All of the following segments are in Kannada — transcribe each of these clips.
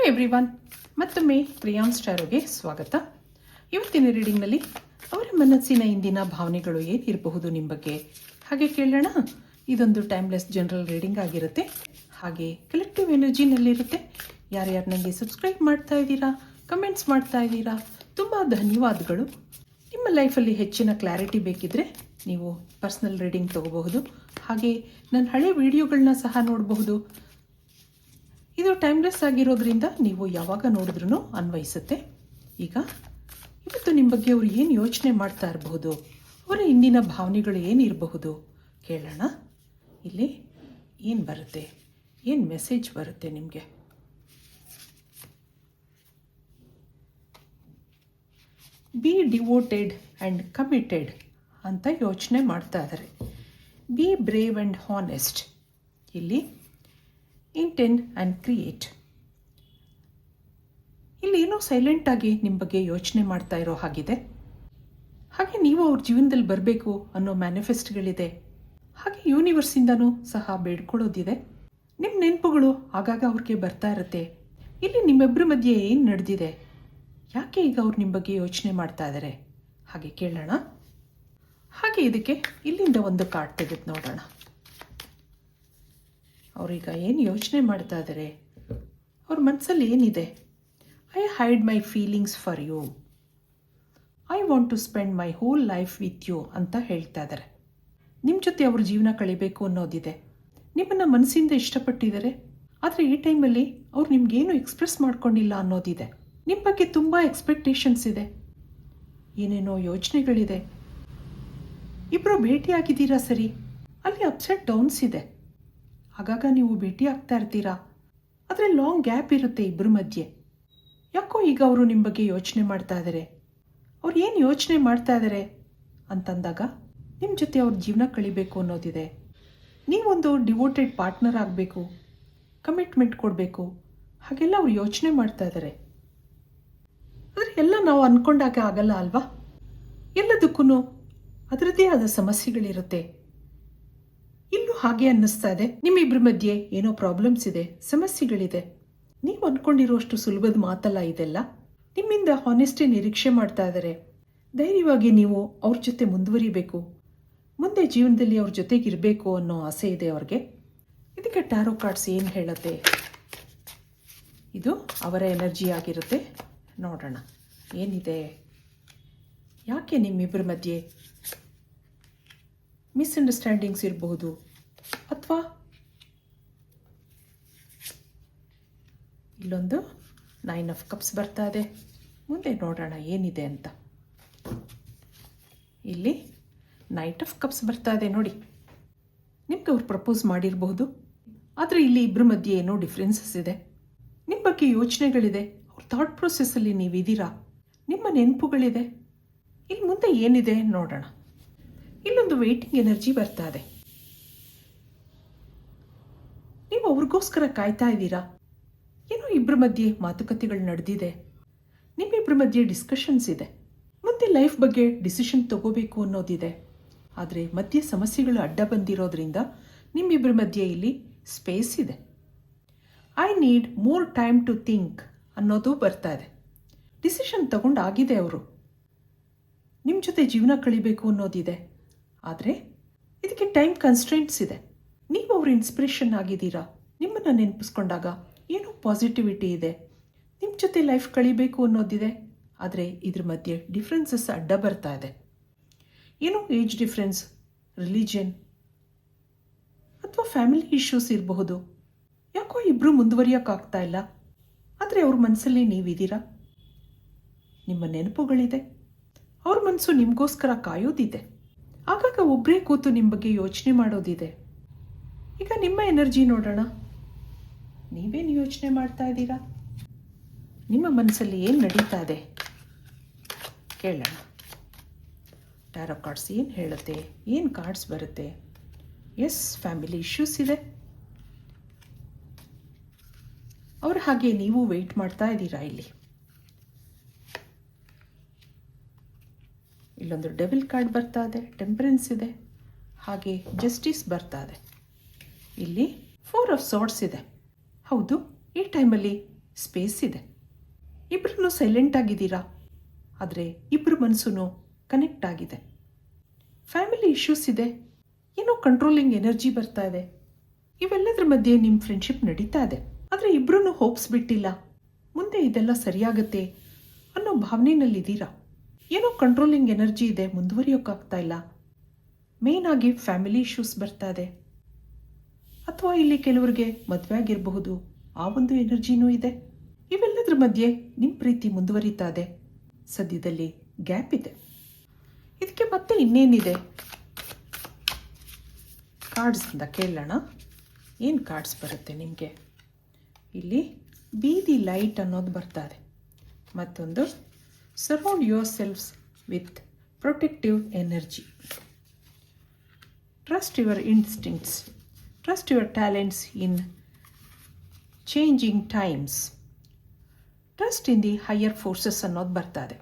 ಎವ್ರಿವನ್, ಮತ್ತೊಮ್ಮೆ ಪ್ರಿಯಾನ್ಸ್ ಟಾರೋಗೆ ಸ್ವಾಗತ. ಇವತ್ತಿನ ರೀಡಿಂಗ್ನಲ್ಲಿ ಅವರ ಮನಸ್ಸಿನ ಇಂದಿನ ಭಾವನೆಗಳು ಏನಿರಬಹುದು ನಿಮ್ಮ ಬಗ್ಗೆ ಹಾಗೆ ಕೇಳೋಣ. ಇದೊಂದು ಟೈಮ್ಲೆಸ್ ಜನರಲ್ ರೀಡಿಂಗ್ ಆಗಿರುತ್ತೆ, ಹಾಗೆ ಕಲೆಕ್ಟಿವ್ ಎನರ್ಜಿನಲ್ಲಿರುತ್ತೆ. ಯಾರ್ಯಾರು ನನಗೆ ಸಬ್ಸ್ಕ್ರೈಬ್ ಮಾಡ್ತಾ ಇದ್ದೀರಾ, ಕಮೆಂಟ್ಸ್ ಮಾಡ್ತಾ ಇದ್ದೀರಾ, ತುಂಬ ಧನ್ಯವಾದಗಳು. ನಿಮ್ಮ ಲೈಫಲ್ಲಿ ಹೆಚ್ಚಿನ ಕ್ಲಾರಿಟಿ ಬೇಕಿದ್ದರೆ ನೀವು ಪರ್ಸ್ನಲ್ ರೀಡಿಂಗ್ ತೊಗೋಬಹುದು. ಹಾಗೆ ನನ್ನ ಹಳೆ ವಿಡಿಯೋಗಳನ್ನ ಸಹ ನೋಡಬಹುದು. ಇದು ಟೈಮ್ಲೆಸ್ ಆಗಿರೋದ್ರಿಂದ ನೀವು ಯಾವಾಗ ನೋಡಿದ್ರೂ ಅನ್ವಯಿಸುತ್ತೆ. ಈಗ ಇವತ್ತು ನಿಮ್ಮ ಬಗ್ಗೆ ಅವರು ಏನು ಯೋಚನೆ ಮಾಡ್ತಾ ಇರಬಹುದು, ಅವರ ಇಂದಿನ ಭಾವನೆಗಳು ಏನಿರಬಹುದು ಕೇಳೋಣ. ಇಲ್ಲಿ ಏನು ಬರುತ್ತೆ, ಏನು ಮೆಸೇಜ್ ಬರುತ್ತೆ ನಿಮಗೆ? ಬಿ ಡಿವೋಟೆಡ್ ಆ್ಯಂಡ್ ಕಮಿಟೆಡ್ ಅಂತ ಯೋಚನೆ ಮಾಡ್ತಾ ಇದ್ದಾರೆ. Be brave and honest. ಇಲ್ಲಿ ಇಂಟೆಂಟ್ ಆ್ಯಂಡ್ ಕ್ರಿಯೇಟ್. ಇಲ್ಲಿ ಏನೋ ಸೈಲೆಂಟಾಗಿ ನಿಮ್ಮ ಬಗ್ಗೆ ಯೋಚನೆ ಮಾಡ್ತಾ ಇರೋ ಹಾಗಿದೆ. ಹಾಗೆ ನೀವು ಅವ್ರ ಜೀವನದಲ್ಲಿ ಬರಬೇಕು ಅನ್ನೋ ಮ್ಯಾನಿಫೆಸ್ಟ್ಗಳಿದೆ. ಹಾಗೆ ಯೂನಿವರ್ಸಿಂದನೂ ಸಹ ಬೇಡ್ಕೊಳ್ಳೋದಿದೆ. ನಿಮ್ಮ ನೆನಪುಗಳು ಆಗಾಗ ಅವ್ರಿಗೆ ಬರ್ತಾ ಇರುತ್ತೆ. ಇಲ್ಲಿ ನಿಮ್ಮಿಬ್ಬರ ಮಧ್ಯೆ ಏನು ನಡೆದಿದೆ, ಯಾಕೆ ಈಗ ಅವ್ರು ನಿಮ್ಮ ಬಗ್ಗೆ ಯೋಚನೆ ಮಾಡ್ತಾ ಇದ್ದಾರೆ ಹಾಗೆ ಕೇಳೋಣ. ಹಾಗೆ ಇದಕ್ಕೆ ಇಲ್ಲಿಂದ ಒಂದು ಕಾರ್ಡ್ ತೆಗೆದು ನೋಡೋಣ. ಅವ್ರೀಗ ಏನು ಯೋಚನೆ ಮಾಡ್ತಾ ಇದ್ದಾರೆ, ಅವ್ರ ಮನಸ್ಸಲ್ಲಿ ಏನಿದೆ? I hide my feelings for you, I want to spend my whole life with you ಅಂತ ಹೇಳ್ತಾ ಇದ್ದಾರೆ. ನಿಮ್ಮ ಜೊತೆ ಅವ್ರ ಜೀವನ ಕಳಿಬೇಕು ಅನ್ನೋದಿದೆ. ನಿಮ್ಮನ್ನು ಮನಸ್ಸಿಂದ ಇಷ್ಟಪಟ್ಟಿದ್ದಾರೆ, ಆದರೆ ಈ ಟೈಮಲ್ಲಿ ಅವ್ರು ನಿಮಗೇನು ಎಕ್ಸ್ಪ್ರೆಸ್ ಮಾಡ್ಕೊಂಡಿಲ್ಲ ಅನ್ನೋದಿದೆ. ನಿಮ್ಮ ಬಗ್ಗೆ ತುಂಬ ಎಕ್ಸ್ಪೆಕ್ಟೇಷನ್ಸ್ ಇದೆ, ಏನೇನೋ ಯೋಚನೆಗಳಿದೆ. ಇಬ್ಬರು ಭೇಟಿಯಾಗಿದ್ದೀರಾ ಸರಿ, ಅಲ್ಲಿ ಅಪ್ಸೆಟ್ ಡೌನ್ಸ್ ಇದೆ. ಆಗಾಗ ನೀವು ಭೇಟಿ ಆಗ್ತಾ ಇರ್ತೀರಾ, ಆದರೆ ಲಾಂಗ್ ಗ್ಯಾಪ್ ಇರುತ್ತೆ ಇಬ್ಬರ ಮಧ್ಯೆ. ಯಾಕೋ ಈಗ ಅವರು ನಿಮ್ಮ ಬಗ್ಗೆ ಯೋಚನೆ ಮಾಡ್ತಾ ಇದ್ದಾರೆ. ಅವ್ರು ಏನು ಯೋಚನೆ ಮಾಡ್ತಾ ಇದ್ದಾರೆ ಅಂತಂದಾಗ ನಿಮ್ಮ ಜೊತೆ ಅವ್ರ ಜೀವನ ಕಳಿಬೇಕು ಅನ್ನೋದಿದೆ. ನೀವೊಂದು ಡಿವೋಟೆಡ್ ಪಾರ್ಟ್ನರ್ ಆಗಬೇಕು, ಕಮಿಟ್ಮೆಂಟ್ ಕೊಡಬೇಕು, ಹಾಗೆಲ್ಲ ಅವ್ರು ಯೋಚನೆ ಮಾಡ್ತಾ ಇದ್ದಾರೆ. ಆದರೆ ಎಲ್ಲ ನಾವು ಅಂದ್ಕೊಂಡಾಗ ಆಗಲ್ಲ ಅಲ್ವಾ? ಎಲ್ಲದಕ್ಕೂ ಅದರದ್ದೇ ಆದ ಸಮಸ್ಯೆಗಳಿರುತ್ತೆ. ಇಲ್ಲೂ ಹಾಗೆ ಅನ್ನಿಸ್ತಾ ಇದೆ, ನಿಮ್ಮಿಬ್ಬರ ಮಧ್ಯೆ ಏನೋ ಪ್ರಾಬ್ಲಮ್ಸ್ ಇದೆ, ಸಮಸ್ಯೆಗಳಿದೆ. ನೀವು ಅಂದ್ಕೊಂಡಿರೋಷ್ಟು ಸುಲಭದ ಮಾತಲ್ಲ ಇದೆಲ್ಲ. ನಿಮ್ಮಿಂದ ಹಾನೆಸ್ಟಿ ನಿರೀಕ್ಷೆ ಮಾಡ್ತಾ ಇದ್ದಾರೆ. ಧೈರ್ಯವಾಗಿ ನೀವು ಅವ್ರ ಜೊತೆ ಮುಂದುವರಿಬೇಕು, ಮುಂದೆ ಜೀವನದಲ್ಲಿ ಅವ್ರ ಜೊತೆಗಿರಬೇಕು ಅನ್ನೋ ಆಸೆ ಇದೆ ಅವ್ರಿಗೆ. ಇದಕ್ಕೆ ಟ್ಯಾರೋ ಕಾರ್ಡ್ಸ್ ಏನು ಹೇಳುತ್ತೆ? ಇದು ಅವರ ಎನರ್ಜಿ ಆಗಿರುತ್ತೆ. ನೋಡೋಣ ಏನಿದೆ, ಯಾಕೆ ನಿಮ್ಮಿಬ್ಬರ ಮಧ್ಯೆ ಮಿಸ್ಅಂಡರ್ಸ್ಟ್ಯಾಂಡಿಂಗ್ಸ್ ಇರಬಹುದು, ಅಥವಾ ಇಲ್ಲೊಂದು 9 ಆಫ್ ಕಪ್ಸ್ ಬರ್ತಾ ಇದೆ. ಮುಂದೆ ನೋಡೋಣ ಏನಿದೆ ಅಂತ. ಇಲ್ಲಿ ನೈಟ್ ಆಫ್ ಕಪ್ಸ್ ಬರ್ತಾ ಇದೆ ನೋಡಿ. ನಿಮ್ಗೆ ಅವ್ರು ಪ್ರಪೋಸ್ ಮಾಡಿರಬಹುದು, ಆದರೆ ಇಲ್ಲಿ ಇಬ್ಬರ ಮಧ್ಯೆ ಏನೋ ಡಿಫ್ರೆನ್ಸಸ್ ಇದೆ. ನಿಮ್ಮ ಬಗ್ಗೆ ಯೋಚನೆಗಳಿದೆ, ಅವ್ರ ಥಾಟ್ ಪ್ರೊಸೆಸ್ಸಲ್ಲಿ ನೀವಿದ್ದೀರಾ, ನಿಮ್ಮ ನೆನಪುಗಳಿದೆ. ಇಲ್ಲಿ ಮುಂದೆ ಏನಿದೆ ನೋಡೋಣ. ಇಲ್ಲೊಂದು ವೇಟಿಂಗ್ ಎನರ್ಜಿ ಬರ್ತಾ ಇದೆ. ನೀವು ಅವ್ರಿಗೋಸ್ಕರ ಕಾಯ್ತಾ ಇದ್ದೀರಾ. ಏನೋ ಇಬ್ಬರ ಮಧ್ಯೆ ಮಾತುಕತೆಗಳು ನಡೆದಿದೆ, ನಿಮ್ಮಿಬ್ಬರ ಮಧ್ಯೆ ಡಿಸ್ಕಷನ್ಸ್ ಇದೆ, ಮುಂದೆ ಲೈಫ್ ಬಗ್ಗೆ ಡಿಸಿಷನ್ ತಗೋಬೇಕು ಅನ್ನೋದಿದೆ. ಆದರೆ ಮಧ್ಯೆ ಸಮಸ್ಯೆಗಳು ಅಡ್ಡ ಬಂದಿರೋದ್ರಿಂದ ನಿಮ್ಮಿಬ್ಬರ ಮಧ್ಯೆ ಇಲ್ಲಿ ಸ್ಪೇಸ್ ಇದೆ. I need more time to think ಅನ್ನೋದು ಬರ್ತಾ ಇದೆ. ಡಿಸಿಷನ್ ತಗೊಂಡಾಗಿದೆ ಅವರು, ನಿಮ್ಮ ಜೊತೆ ಜೀವನ ಕಳಿಬೇಕು ಅನ್ನೋದಿದೆ. ಆದರೆ ಇದಕ್ಕೆ ಟೈಮ್ ಕನ್ಸ್ಟ್ರೆಂಟ್ಸ್ ಇದೆ. ನೀವು ಅವ್ರ ಇನ್ಸ್ಪಿರೇಷನ್ ಆಗಿದ್ದೀರಾ. ನಿಮ್ಮನ್ನು ನೆನಪಿಸ್ಕೊಂಡಾಗ ಏನೋ ಪಾಸಿಟಿವಿಟಿ ಇದೆ, ನಿಮ್ಮ ಜೊತೆ ಲೈಫ್ ಕಳಿಬೇಕು ಅನ್ನೋದಿದೆ. ಆದರೆ ಇದ್ರ ಮಧ್ಯೆ ಡಿಫ್ರೆನ್ಸಸ್ ಅಡ್ಡ ಬರ್ತಾ ಇದೆ. ಏನೋ ಏಜ್ ಡಿಫ್ರೆನ್ಸ್, ರಿಲಿಜನ್ ಅಥವಾ ಫ್ಯಾಮಿಲಿ ಇಶ್ಯೂಸ್ ಇರಬಹುದು. ಯಾಕೋ ಇಬ್ಬರು ಮುಂದುವರಿಯೋಕ್ಕಾಗ್ತಾ ಇಲ್ಲ. ಆದರೆ ಅವ್ರ ಮನಸ್ಸಲ್ಲಿ ನೀವಿದ್ದೀರಾ, ನಿಮ್ಮ ನೆನಪುಗಳಿದೆ, ಅವ್ರ ಮನಸ್ಸು ನಿಮಗೋಸ್ಕರ ಕಾಯೋದಿದೆ. ಆಗಾಗ ಒಬ್ಬರೇ ಕೂತು ನಿಮ್ಮ ಬಗ್ಗೆ ಯೋಚನೆ ಮಾಡೋದಿದೆ. ಈಗ ನಿಮ್ಮ ಎನರ್ಜಿ ನೋಡೋಣ. ನೀವೇನು ಯೋಚನೆ ಮಾಡ್ತಾ ಇದ್ದೀರಾ? ನಿಮ್ಮ ಮನಸ್ಸಲ್ಲಿ ಏನು ನಡೀತಾ ಇದೆ ಕೇಳೋಣ. ಟ್ಯಾರೋ ಕಾರ್ಡ್ಸ್ ಏನು ಹೇಳುತ್ತೆ, ಏನು ಕಾರ್ಡ್ಸ್ ಬರುತ್ತೆ? ಎಸ್, ಫ್ಯಾಮಿಲಿ ಇಶ್ಯೂಸ್ ಇದೆ. ಅವ್ರ ಹಾಗೆ ನೀವು ವೆಯ್ಟ್ ಮಾಡ್ತಾ ಇದ್ದೀರಾ. ಇಲ್ಲೊಂದು ಡೆವಿಲ್ ಕಾರ್ಡ್ ಬರ್ತಾ ಇದೆ, ಟೆಂಪರೆನ್ಸ್ ಇದೆ, ಹಾಗೆ ಜಸ್ಟಿಸ್ ಬರ್ತಾ ಇದೆ. ಇಲ್ಲಿ 4 ಆಫ್ ಸಾರ್ಡ್ಸ್ ಇದೆ. ಹೌದು, ಈ ಟೈಮಲ್ಲಿ ಸ್ಪೇಸ್ ಇದೆ. ಇಬ್ಬರೂ ಸೈಲೆಂಟ್ ಆಗಿದ್ದೀರಾ, ಆದರೆ ಇಬ್ಬರು ಮನಸ್ಸು ಕನೆಕ್ಟ್ ಆಗಿದೆ. ಫ್ಯಾಮಿಲಿ ಇಶ್ಯೂಸ್ ಇದೆ, ಏನೋ ಕಂಟ್ರೋಲಿಂಗ್ ಎನರ್ಜಿ ಬರ್ತಾ ಇದೆ. ಇವೆಲ್ಲದರ ಮಧ್ಯೆ ನಿಮ್ಮ ಫ್ರೆಂಡ್ಶಿಪ್ ನಡೀತಾ ಇದೆ, ಆದರೆ ಇಬ್ಬರೂ ಹೋಪ್ಸ್ ಬಿಟ್ಟಿಲ್ಲ, ಮುಂದೆ ಇದೆಲ್ಲ ಸರಿಯಾಗತ್ತೆ ಅನ್ನೋ ಭಾವನೆಯಲ್ಲಿದ್ದೀರಾ. ಏನೋ ಕಂಟ್ರೋಲಿಂಗ್ ಎನರ್ಜಿ ಇದೆ, ಮುಂದುವರಿಯೋಕ್ಕಾಗ್ತಾ ಇಲ್ಲ. ಮೇನ್ ಆಗಿ ಫ್ಯಾಮಿಲಿ ಇಶ್ಯೂಸ್ ಬರ್ತಾ ಇದೆ, ಅಥವಾ ಇಲ್ಲಿ ಕೆಲವರಿಗೆ ಮದುವೆ ಆಗಿರಬಹುದು, ಆ ಒಂದು ಎನರ್ಜಿನೂ ಇದೆ. ಇವೆಲ್ಲದರ ಮಧ್ಯೆ ನಿಮ್ಮ ಪ್ರೀತಿ ಮುಂದುವರಿತಾ ಇದೆ. ಸದ್ಯದಲ್ಲಿ ಗ್ಯಾಪ್ ಇದೆ. ಇದಕ್ಕೆ ಮತ್ತೆ ಇನ್ನೇನಿದೆ, ಕಾರ್ಡ್ಸಿಂದ ಕೇಳೋಣ. ಏನು ಕಾರ್ಡ್ಸ್ ಬರುತ್ತೆ ನಿಮಗೆ? ಇಲ್ಲಿ ಬೀದಿ ಲೈಟ್ ಅನ್ನೋದು ಬರ್ತಾ ಇದೆ. ಮತ್ತೊಂದು surround your selves with protective energy. Trust your instincts, trust your talents in changing times, trust in the higher forces ಅನ್ನೋದು ಬರ್ತಾ ಇದೆ.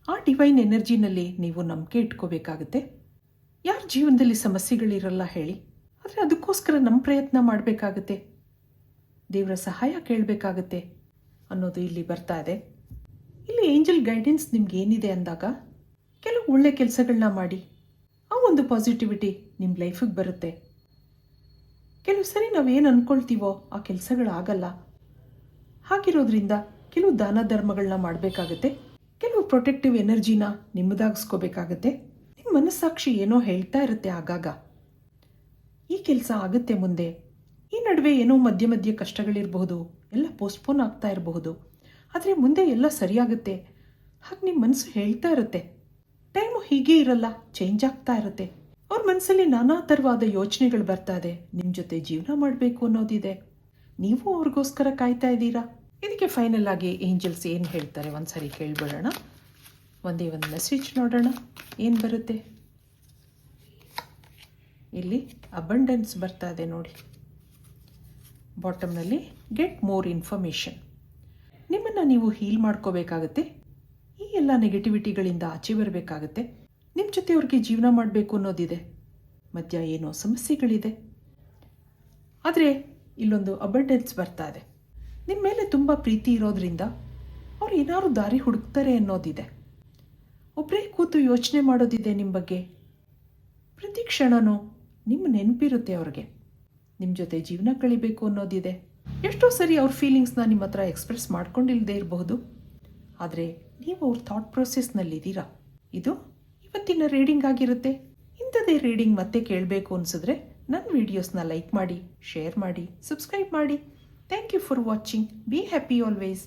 ಆ ಡಿವೈನ್ ಎನರ್ಜಿನಲ್ಲಿ ನೀವು ನಂಬಿಕೆ ಇಟ್ಕೋಬೇಕಾಗುತ್ತೆ. ಯಾರ ಜೀವನದಲ್ಲಿ ಸಮಸ್ಯೆಗಳಿರಲ್ಲ ಹೇಳಿ, ಆದರೆ ಅದಕ್ಕೋಸ್ಕರ ನಮ್ಮ ಪ್ರಯತ್ನ ಮಾಡಬೇಕಾಗತ್ತೆ, ದೇವರ ಸಹಾಯ ಕೇಳಬೇಕಾಗತ್ತೆ ಅನ್ನೋದು ಇಲ್ಲಿ ಬರ್ತಾ ಇದೆ. ಇಲ್ಲಿ ಏಂಜಲ್ ಗೈಡೆನ್ಸ್ ನಿಮ್ಗೆ ಏನಿದೆ ಅಂದಾಗ ಕೆಲವು ಒಳ್ಳೆ ಕೆಲಸಗಳನ್ನ ಮಾಡಿ ಆ ಒಂದು ಪಾಸಿಟಿವಿಟಿ ನಿಮ್ಮ ಲೈಫಿಗೆ ಬರುತ್ತೆ. ಕೆಲವು ಸರಿ ನಾವೇನು ಅಂದ್ಕೊಳ್ತೀವೋ ಆ ಕೆಲಸಗಳಾಗಲ್ಲ. ಹಾಗಿರೋದ್ರಿಂದ ಕೆಲವು ದಾನ ಧರ್ಮಗಳನ್ನ ಮಾಡಬೇಕಾಗತ್ತೆ, ಕೆಲವು ಪ್ರೊಟೆಕ್ಟಿವ್ ಎನರ್ಜಿನ ನಿಮ್ಮದಾಗಿಸ್ಕೋಬೇಕಾಗತ್ತೆ. ನಿಮ್ಮ ಮನಸ್ಸಾಕ್ಷಿ ಏನೋ ಹೇಳ್ತಾ ಇರುತ್ತೆ ಆಗಾಗ, ಈ ಕೆಲಸ ಆಗುತ್ತೆ ಮುಂದೆ, ಈ ನಡುವೆ ಏನೋ ಮಧ್ಯೆ ಮಧ್ಯೆ ಕಷ್ಟಗಳಿರಬಹುದು, ಎಲ್ಲ ಪೋಸ್ಟ್ಪೋನ್ ಆಗ್ತಾ ಇರಬಹುದು, ಆದರೆ ಮುಂದೆ ಎಲ್ಲ ಸರಿಯಾಗುತ್ತೆ ಹಾಗೆ ನಿಮ್ಮ ಮನಸ್ಸು ಹೇಳ್ತಾ ಇರುತ್ತೆ. ಟೈಮು ಹೀಗೆ ಇರಲ್ಲ, ಚೇಂಜ್ ಆಗ್ತಾ ಇರುತ್ತೆ. ಅವ್ರ ಮನಸ್ಸಲ್ಲಿ ನಾನಾ ಥರವಾದ ಯೋಚನೆಗಳು ಬರ್ತಾ ಇದೆ, ನಿಮ್ಮ ಜೊತೆ ಜೀವನ ಮಾಡಬೇಕು ಅನ್ನೋದಿದೆ, ನೀವು ಅವ್ರಿಗೋಸ್ಕರ ಕಾಯ್ತಾ ಇದ್ದೀರಾ. ಇದಕ್ಕೆ ಫೈನಲ್ ಆಗಿ ಏಂಜಲ್ಸ್ ಏನು ಹೇಳ್ತಾರೆ ಒಂದ್ಸರಿ ಕೇಳ್ಬಿಡೋಣ. ಒಂದೇ ಒಂದು ಮೆಸೇಜ್ ನೋಡೋಣ ಏನು ಬರುತ್ತೆ. ಇಲ್ಲಿ ಅಬಂಡೆನ್ಸ್ ಬರ್ತಾ ಇದೆ ನೋಡಿ. ಬಾಟಮ್ನಲ್ಲಿ ಗೆಟ್ ಮೋರ್ ಇನ್ಫಾರ್ಮೇಷನ್. ನಿಮ್ಮನ್ನು ನೀವು ಹೀಲ್ ಮಾಡ್ಕೋಬೇಕಾಗತ್ತೆ. ಈ ಎಲ್ಲ ನೆಗೆಟಿವಿಟಿಗಳಿಂದ ಆಚೆ ಬರಬೇಕಾಗತ್ತೆ. ನಿಮ್ಮ ಜೊತೆಯವ್ರಿಗೆ ಜೀವನ ಮಾಡಬೇಕು ಅನ್ನೋದಿದೆ, ಮಧ್ಯ ಏನೋ ಸಮಸ್ಯೆಗಳಿದೆ, ಆದರೆ ಇಲ್ಲೊಂದು ಅಬಂಡೆನ್ಸ್ ಬರ್ತಾ ಇದೆ. ನಿಮ್ಮ ಮೇಲೆ ತುಂಬ ಪ್ರೀತಿ ಇರೋದ್ರಿಂದ ಅವ್ರು ಏನಾದ್ರು ದಾರಿ ಹುಡುಕ್ತಾರೆ ಅನ್ನೋದಿದೆ. ಒಬ್ಬರೇ ಕೂತು ಯೋಚನೆ ಮಾಡೋದಿದೆ ನಿಮ್ಮ ಬಗ್ಗೆ. ಪ್ರತಿ ಕ್ಷಣನೂ ನಿಮ್ಮ ನೆನಪಿರುತ್ತೆ ಅವ್ರಿಗೆ, ನಿಮ್ಮ ಜೊತೆ ಜೀವನ ಕಳಿಬೇಕು ಅನ್ನೋದಿದೆ. ಎಷ್ಟೋ ಸರಿ ಅವ್ರ ಫೀಲಿಂಗ್ಸ್ನ ನಿಮ್ಮ ಹತ್ರ ಎಕ್ಸ್ಪ್ರೆಸ್ ಮಾಡ್ಕೊಂಡಿಲ್ಲದೆ ಇರಬಹುದು, ಆದರೆ ನೀವು ಅವ್ರ ಥಾಟ್ ಪ್ರೊಸೆಸ್ನಲ್ಲಿದ್ದೀರಾ. ಇದು ಇವತ್ತಿನ ರೀಡಿಂಗ್ ಆಗಿರುತ್ತೆ. ಇಂಥದೇ ರೀಡಿಂಗ್ ಮತ್ತೆ ಕೇಳಬೇಕು ಅನಿಸಿದ್ರೆ ನನ್ನ ವೀಡಿಯೋಸ್ನ ಲೈಕ್ ಮಾಡಿ, ಶೇರ್ ಮಾಡಿ, ಸಬ್ಸ್ಕ್ರೈಬ್ ಮಾಡಿ. Thank you for watching. Be happy always.